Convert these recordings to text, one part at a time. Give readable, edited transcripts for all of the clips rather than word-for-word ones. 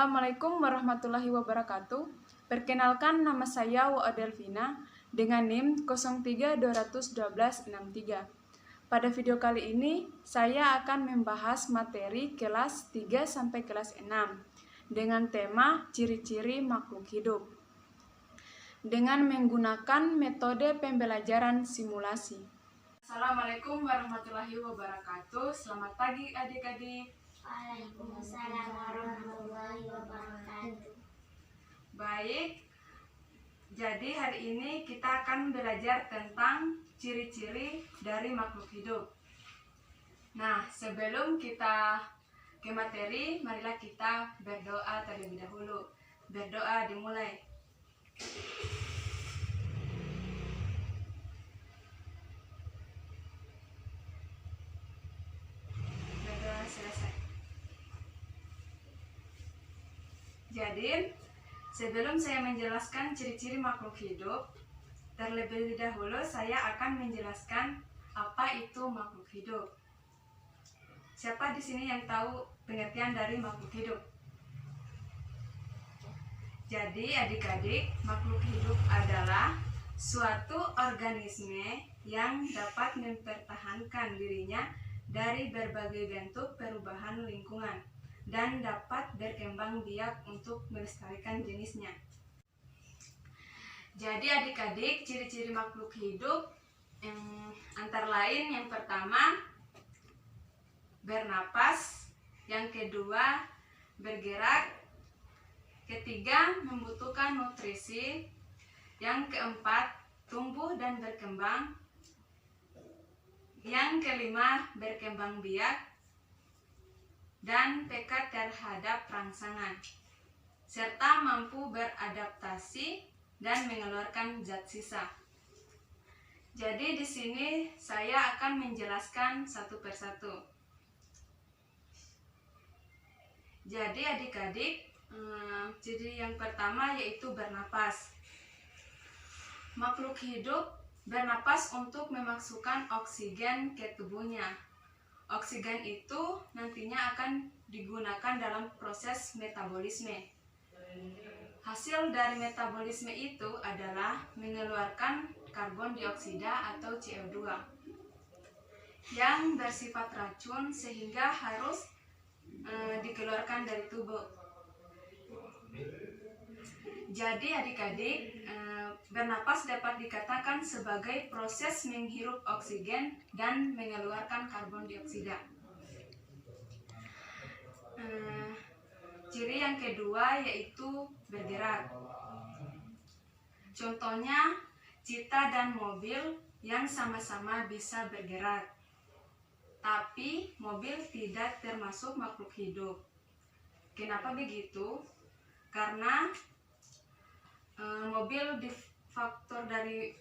Assalamualaikum warahmatullahi wabarakatuh. Perkenalkan, nama saya Wa Adelvina dengan NIM 03212163. Pada video kali ini, saya akan membahas materi kelas 3 sampai kelas 6 dengan tema ciri-ciri makhluk hidup dengan menggunakan metode pembelajaran simulasi. Assalamualaikum warahmatullahi wabarakatuh. Selamat pagi adik-adik. Waalaikumsalam warahmatullahi wabarakatuh. Baik, jadi hari ini kita akan belajar tentang ciri-ciri dari makhluk hidup. Nah, sebelum kita ke materi, marilah kita berdoa terlebih dahulu. Berdoa dimulai. Berdoa selesai. Jadi, sebelum saya menjelaskan ciri-ciri makhluk hidup, terlebih dahulu saya akan menjelaskan apa itu makhluk hidup. Siapa di sini yang tahu pengertian dari makhluk hidup? Jadi, adik-adik, makhluk hidup adalah suatu organisme yang dapat mempertahankan dirinya dari berbagai bentuk perubahan lingkungan dan dapat berkembang biak untuk melestarikan jenisnya. Jadi adik-adik, ciri-ciri makhluk hidup antara lain yang pertama bernapas, yang kedua bergerak, ketiga membutuhkan nutrisi, yang keempat tumbuh dan berkembang, yang kelima berkembang biak, dan peka terhadap rangsangan, serta mampu beradaptasi dan mengeluarkan zat sisa. Jadi di sini saya akan menjelaskan satu persatu. Jadi adik-adik, ciri yang pertama yaitu bernapas. Makhluk hidup bernapas untuk memasukkan oksigen ke tubuhnya. Oksigen itu nantinya akan digunakan dalam proses metabolisme. Hasil dari metabolisme itu adalah mengeluarkan karbon dioksida atau CO2 yang bersifat racun sehingga harus dikeluarkan dari tubuh. Jadi adik-adik, bernapas dapat dikatakan sebagai proses menghirup oksigen dan mengeluarkan karbon dioksida. Ciri yang kedua yaitu bergerak. Contohnya cita dan mobil yang sama-sama bisa bergerak, tapi mobil tidak termasuk makhluk hidup. Kenapa begitu? Karena faktor dari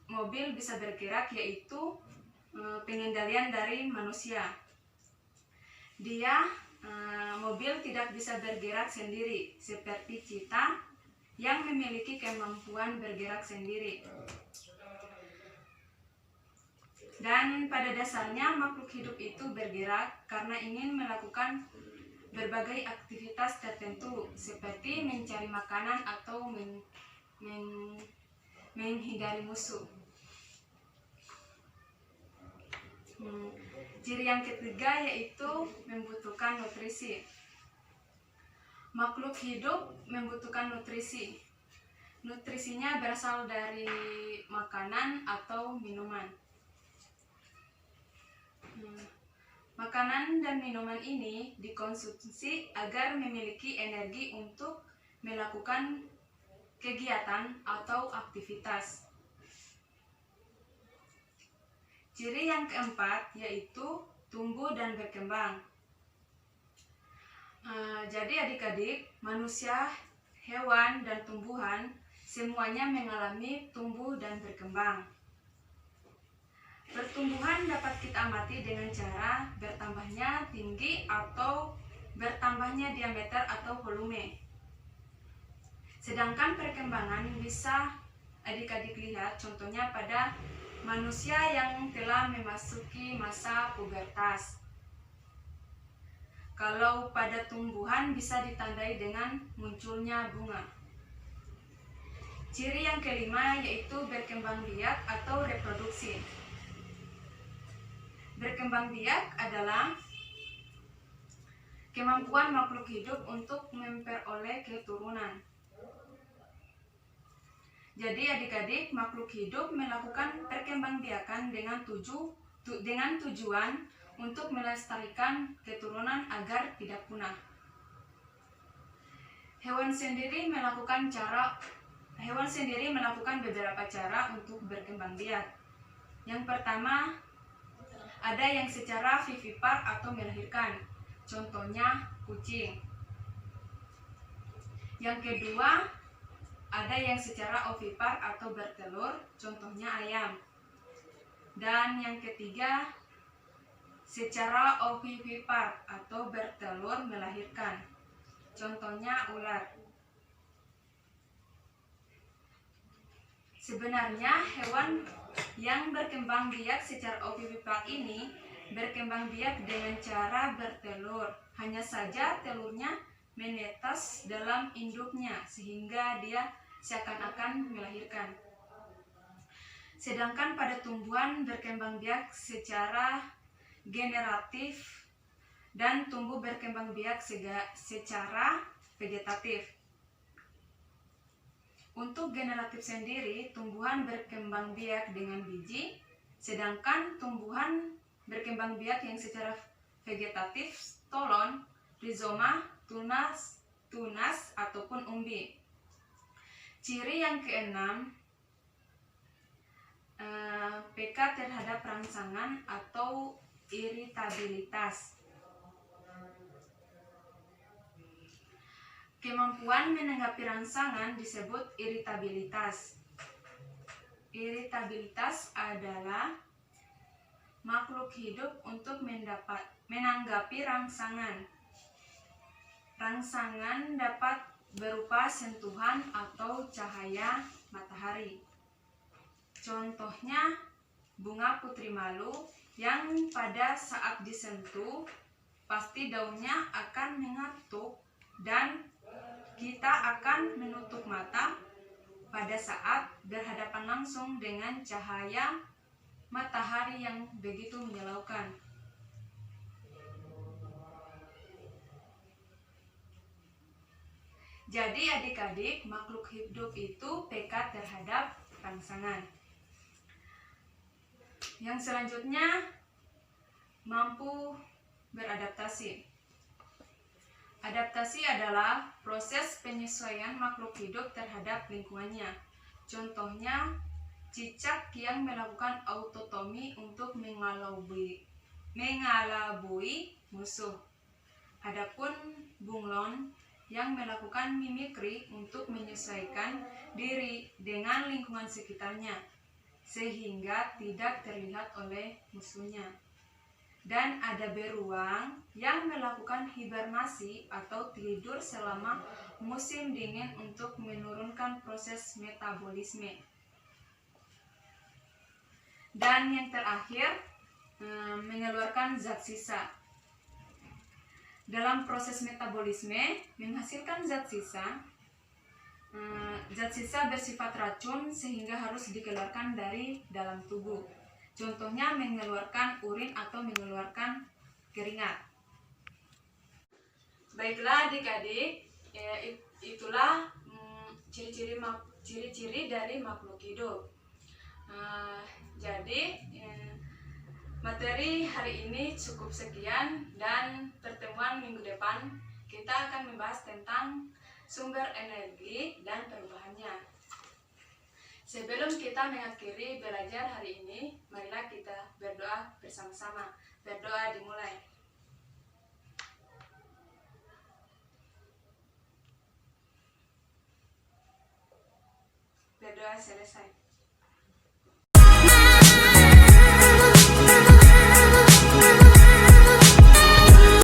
mobil bisa bergerak yaitu pengendalian dari manusia. Mobil tidak bisa bergerak sendiri seperti cita yang memiliki kemampuan bergerak sendiri. Dan pada dasarnya makhluk hidup itu bergerak karena ingin melakukan berbagai aktivitas tertentu seperti mencari makanan atau menghindari musuh. Ciri yang ketiga yaitu membutuhkan nutrisi. Makhluk hidup membutuhkan nutrisi. Nutrisinya berasal dari makanan atau minuman. Makanan dan minuman ini dikonsumsi agar memiliki energi untuk melakukan kegiatan atau aktivitas. Ciri yang keempat yaitu tumbuh dan berkembang. Jadi adik-adik, manusia, hewan, dan tumbuhan semuanya mengalami tumbuh dan berkembang. Pertumbuhan dapat kita amati dengan cara bertambahnya tinggi atau bertambahnya diameter atau volume. Sedangkan perkembangan bisa adik-adik lihat contohnya pada manusia yang telah memasuki masa pubertas. Kalau pada tumbuhan bisa ditandai dengan munculnya bunga. Ciri yang kelima yaitu berkembang biak atau reproduksi. Berkembang biak adalah kemampuan makhluk hidup untuk memperoleh keturunan. Jadi adik-adik, makhluk hidup melakukan perkembangbiakan dengan tujuan untuk melestarikan keturunan agar tidak punah. Hewan sendiri melakukan beberapa cara untuk berkembang biak. Yang pertama, ada yang secara vivipar atau melahirkan, contohnya kucing. Yang kedua, ada yang secara ovipar atau bertelur, contohnya ayam. Dan yang ketiga, secara ovivipar atau bertelur melahirkan, contohnya ular. Sebenarnya hewan yang berkembang biak secara ovipar ini berkembang biak dengan cara bertelur. Hanya saja telurnya menetas dalam induknya sehingga dia seakan-akan melahirkan. Sedangkan pada tumbuhan berkembang biak secara generatif dan tumbuh berkembang biak secara vegetatif. Untuk generatif sendiri, tumbuhan berkembang biak dengan biji, sedangkan tumbuhan berkembang biak yang secara vegetatif stolon, rizoma, tunas ataupun umbi. Ciri yang keenam, PK terhadap rangsangan atau iritabilitas. Kemampuan menanggapi rangsangan disebut iritabilitas. Iritabilitas adalah makhluk hidup untuk menanggapi rangsangan. Rangsangan dapat berupa sentuhan atau cahaya matahari. Contohnya bunga putri malu yang pada saat disentuh pasti daunnya akan mengatuk dan kita akan menutup mata pada saat berhadapan langsung dengan cahaya matahari yang begitu menyilaukan. Jadi adik-adik, makhluk hidup itu PK terhadap rangsangan. Yang selanjutnya, mampu beradaptasi. Adaptasi adalah proses penyesuaian makhluk hidup terhadap lingkungannya. Contohnya, cicak yang melakukan autotomi untuk mengelabui musuh. Adapun bunglon yang melakukan mimikri untuk menyesuaikan diri dengan lingkungan sekitarnya sehingga tidak terlihat oleh musuhnya. Dan ada beruang yang melakukan hibernasi atau tidur selama musim dingin untuk menurunkan proses metabolisme. Dan yang terakhir, mengeluarkan zat sisa. Dalam proses metabolisme menghasilkan zat sisa. Zat sisa bersifat racun sehingga harus dikeluarkan dari dalam tubuh. Contohnya mengeluarkan urin atau mengeluarkan keringat. Baiklah adik-adik, itulah ciri-ciri dari makhluk hidup. Jadi materi hari ini cukup sekian, dan pertemuan minggu depan kita akan membahas tentang sumber energi dan perubahannya. Sebelum kita mengakhiri belajar hari ini, marilah kita berdoa bersama-sama. Berdoa dimulai. Berdoa selesai.